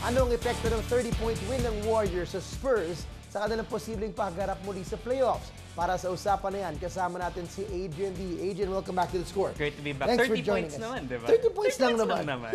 Anong epekto ng 30-point win ng Warriors sa Spurs sa kanilang posibleng pagharap muli sa playoffs? Para sa usapan na yan, kasama natin si Adrian Dy. Adrian, welcome back to the score. Great to be back. Thanks 30 for joining points us. naman, di ba? 30 points lang naman.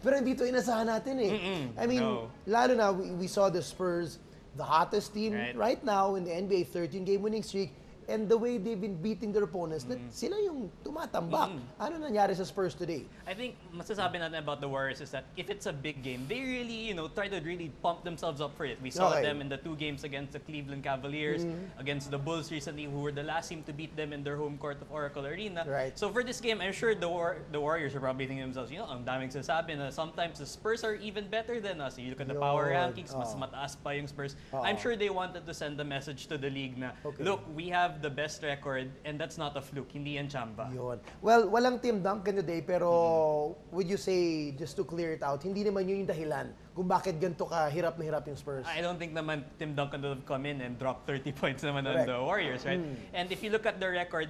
Pero hindi ito inasahan natin eh. I mean, lalo na we saw the Spurs, the hottest team right now in the NBA, 13-game winning streak. And the way they've been beating their opponents, sila yung tumatambak. Ano nangyari sa Spurs today? I think masasabi natin about the Warriors is that if it's a big game, they really, try to really pump themselves up for it. We saw them in the 2 games against the Cleveland Cavaliers, against the Bulls recently, who were the last team to beat them in their home court of Oracle Arena. So for this game, I'm sure the Warriors are probably thinking to themselves, ang daming sasabi na sometimes the Spurs are even better than us. You look at the power rankings, mas mataas pa yung Spurs. I'm sure they wanted to send a message to the league na, look, we have the best record and that's not a fluke, hindi yan chamba. Yun. Well, walang Tim Duncan today pero would you say, just to clear it out, hindi naman yun yung dahilan kung bakit ganito ka hirap na hirap yung Spurs? I don't think naman Tim Duncan would have come in and dropped 30 points naman on the Warriors, right? And if you look at the record,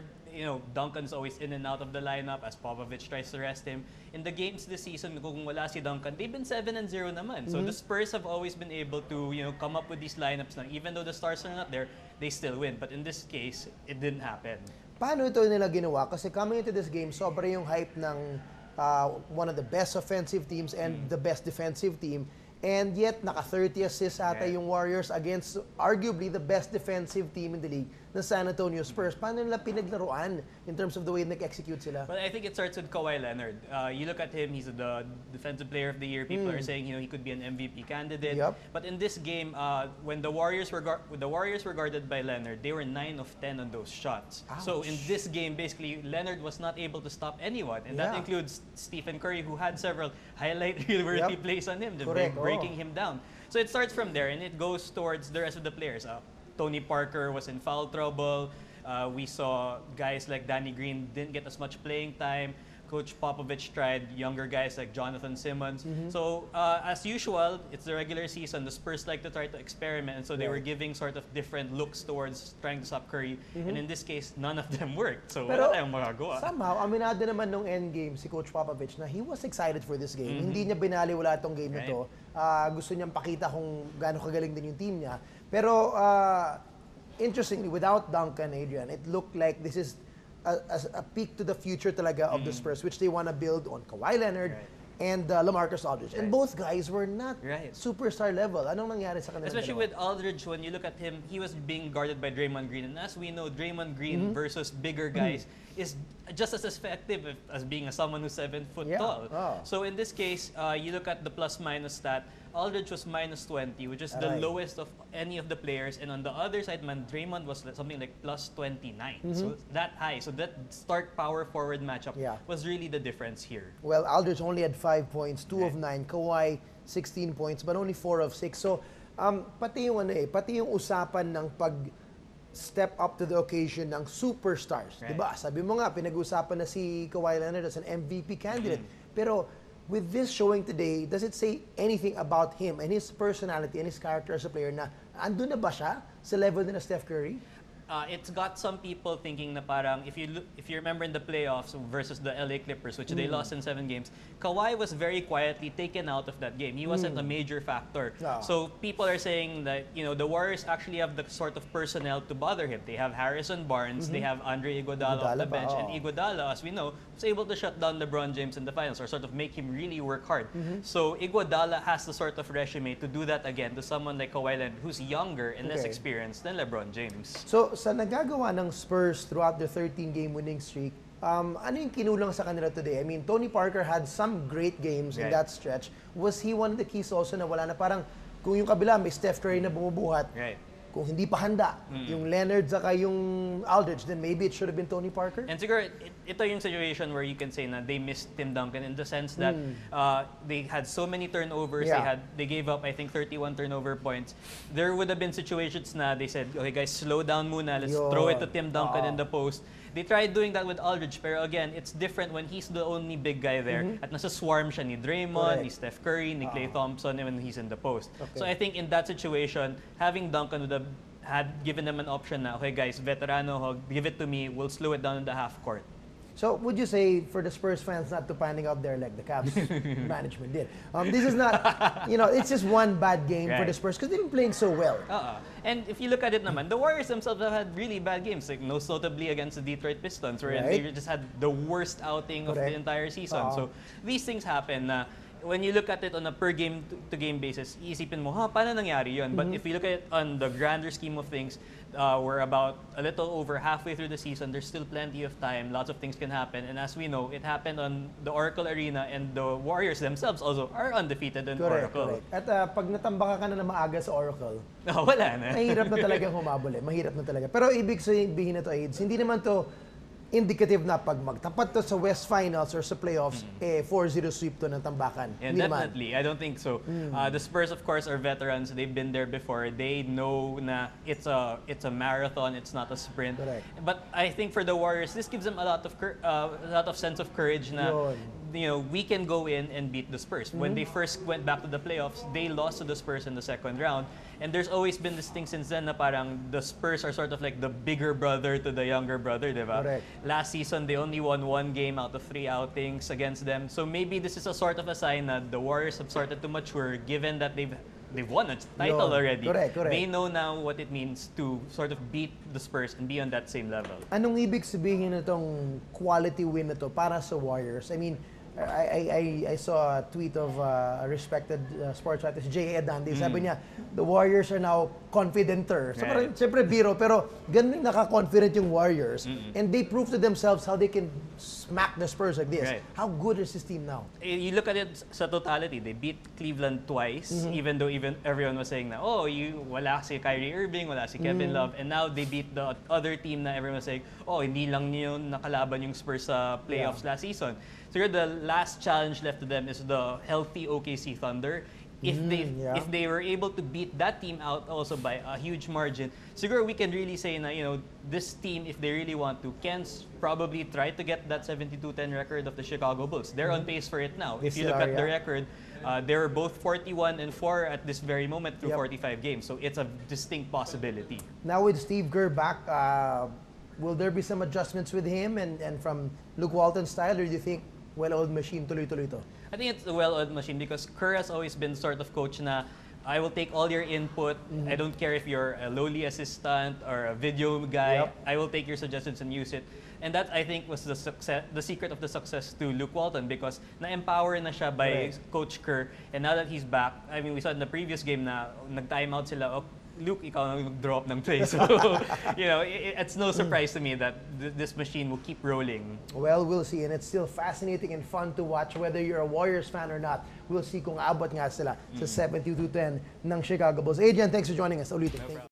Duncan's always in and out of the lineup as Popovich tries to rest him. In the games this season, kung wala si Duncan, they've been 7-0 naman. So the Spurs have always been able to, come up with these lineups na even though the stars are not there, they still win. But in this case, it didn't happen. Paano ito nila ginawa? Kasi coming into this game, sobra yung hype ng one of the best offensive teams and the best defensive team. And yet, naka-30 assists ata yung Warriors against arguably the best defensive team in the league, the San Antonio Spurs. Paano nila pinaglaruan in terms of the way nag-execute sila? Well, I think it starts with Kawhi Leonard. You look at him, he's the Defensive Player of the Year. People are saying, he could be an MVP candidate. But in this game, when the Warriors were guarded by Leonard, they were 9 of 10 on those shots. Ouch. So in this game, basically, Leonard was not able to stop anyone. And that includes Stephen Curry, who had several highlight reel-worthy plays on him, breaking him down. So it starts from there, and it goes towards the rest of the players. Tony Parker was in foul trouble. We saw guys like Danny Green didn't get as much playing time. Coach Popovich tried younger guys like Jonathan Simmons. So as usual, it's the regular season. The Spurs like to try to experiment, and so they were giving sort of different looks towards trying to stop Curry. And in this case, none of them worked. So wala tayong magagawa. Somehow, aminado naman nung endgame si Coach Popovich na he was excited for this game. Hindi niya binaliwala itong game na to. Gusto niyang pakita kung gaano kagaling din yung team niya. Pero interestingly, without Duncan, Adrian, it looked like this is a peek to the future talaga of the Spurs, which they want to build on Kawhi Leonard and LaMarcus Aldridge. And both guys were not superstar level. Anong nangyari sa kanila? Especially with Aldridge, when you look at him, he was being guarded by Draymond Green. And as we know, Draymond Green versus bigger guys is just as effective as being someone who's 7 foot tall. So in this case, you look at the plus-minus stat, Aldridge was minus 20, which is the lowest of any of the players. And on the other side, Draymond was something like plus 29. So that high. So that stark power forward matchup was really the difference here. Well, Aldridge only had 5 points, 2 of 9. Kawhi, 16 points, but only 4 of 6. So, pati yung usapan ng step up to the occasion ng superstars. Diba? Sabi mo nga, pinag-usapan na si Kawhi Leonard as an MVP candidate. Pero with this showing today, does it say anything about him and his personality and his character as a player na andun na ba siya sa level na Steph Curry? It's got some people thinking na parang if you remember in the playoffs versus the LA Clippers, which they lost in 7 games, Kawhi was very quietly taken out of that game. He wasn't a major factor. So people are saying that the Warriors actually have the sort of personnel to bother him. They have Harrison Barnes, they have Andre Iguodala off the bench, and Iguodala, as we know, was able to shut down LeBron James in the finals or sort of make him really work hard. So Iguodala has the sort of resume to do that again to someone like Kawhi Leonard, who's younger and less experienced than LeBron James. So sa nagagawa ng Spurs throughout the 13-game winning streak, ano yung kinulang sa kanila today? I mean, Tony Parker had some great games in that stretch. Was he one of the keys also na wala na parang kung yung kabila may Steph Curry na bumubuhat, kung hindi pa handa yung Leonard saka yung Aldridge, then maybe it should have been Tony Parker? And siguro, ito yung situation where you can say na they missed Tim Duncan in the sense that they had so many turnovers, they gave up, I think, 31 turnover points. There would have been situations na they said, okay guys, slow down muna, let's throw it to Tim Duncan in the post. They tried doing that with Aldridge, pero again, it's different when he's the only big guy there. At nasa swarm siya ni Draymond, ni Steph Curry, ni Klay Thompson, and when he's in the post. So I think in that situation, having Duncan would have had given them an option na, okay guys, veterano, give it to me, we'll slow it down in the half court. So would you say for the Spurs fans not to panic out there like the Cavs management did? This is not, it's just one bad game for the Spurs because they've been playing so well. And if you look at it naman, the Warriors themselves have had really bad games, like most notably against the Detroit Pistons, where they just had the worst outing of the entire season. So these things happen. When you look at it on a per game to game basis, iisipin mo, paano nangyari yun? But if you look at it on the grander scheme of things, we're about a little over halfway through the season. There's still plenty of time. Lots of things can happen. And as we know, it happened on the Oracle Arena, and the Warriors themselves also are undefeated in Oracle. At pag natambaka ka na maaga sa Oracle, wala na. Mahirap na talagang humabol eh. Mahirap na talaga. Pero ibig sabihin na to, Aids, hindi naman to indicative na pag magtapat to sa West Finals or sa playoffs, 4-0 sweep to ng tambakan. Yeah, definitely. I don't think so. The Spurs, of course, are veterans. They've been there before. They know na it's a marathon. It's not a sprint. Correct. But I think for the Warriors, this gives them a lot of sense of courage na we can go in and beat the Spurs. When they first went back to the playoffs, they lost to the Spurs in the second round. And there's always been this thing since then na parang the Spurs are sort of like the bigger brother to the younger brother, di ba? Correct. Last season, they only won 1 game out of 3 outings against them. So maybe this is a sort of a sign that the Warriors have started to mature, given that they've won a title already. Correct. They know now what it means to sort of beat the Spurs and be on that same level. Anong ibig sabihin nitong quality win na to para sa Warriors? I mean, I saw a tweet of a respected sports writer, si Adrian Dy. Sabi niya, the Warriors are now confidenter. So parang, siyempre biro, pero ganun naka-confident yung Warriors. And they prove to themselves how they can smack the Spurs like this. How good is this team now? You look at it sa totality, they beat Cleveland twice, even though everyone was saying na, wala si Kyrie Irving, wala si Kevin Love, and now they beat the other team na everyone was saying, hindi lang niyo nakalaban yung Spurs sa playoffs last season. So the last challenge left to them is the healthy OKC Thunder. If they were able to beat that team out also by a huge margin, siguro we can really say na this team, if they really want to, can probably try to get that 72-10 record of the Chicago Bulls. They're on pace for it now. If you look at the record, they were both 41-4 at this very moment through 45 games. So it's a distinct possibility. Now with Steve Kerr back, will there be some adjustments with him and from Luke Walton's style, or do you think well-oiled machine tuloy-tuloy to? I think it's a well-oiled machine because Kerr has always been sort of coach na I will take all your input. I don't care if you're a lowly assistant or a video guy. I will take your suggestions and use it. And that, I think, was the secret of the success to Luke Walton because na-empower na siya by Coach Kerr. And now that he's back, I mean, we saw in the previous game na nag-timeout sila, Luke, ikaw ang drop ng play. So, it's no surprise to me that this machine will keep rolling. Well, we'll see. And it's still fascinating and fun to watch whether you're a Warriors fan or not. We'll see kung abot nga sila sa 72-10 ng Chicago Bulls. Adrian, thanks for joining us. Ulitin.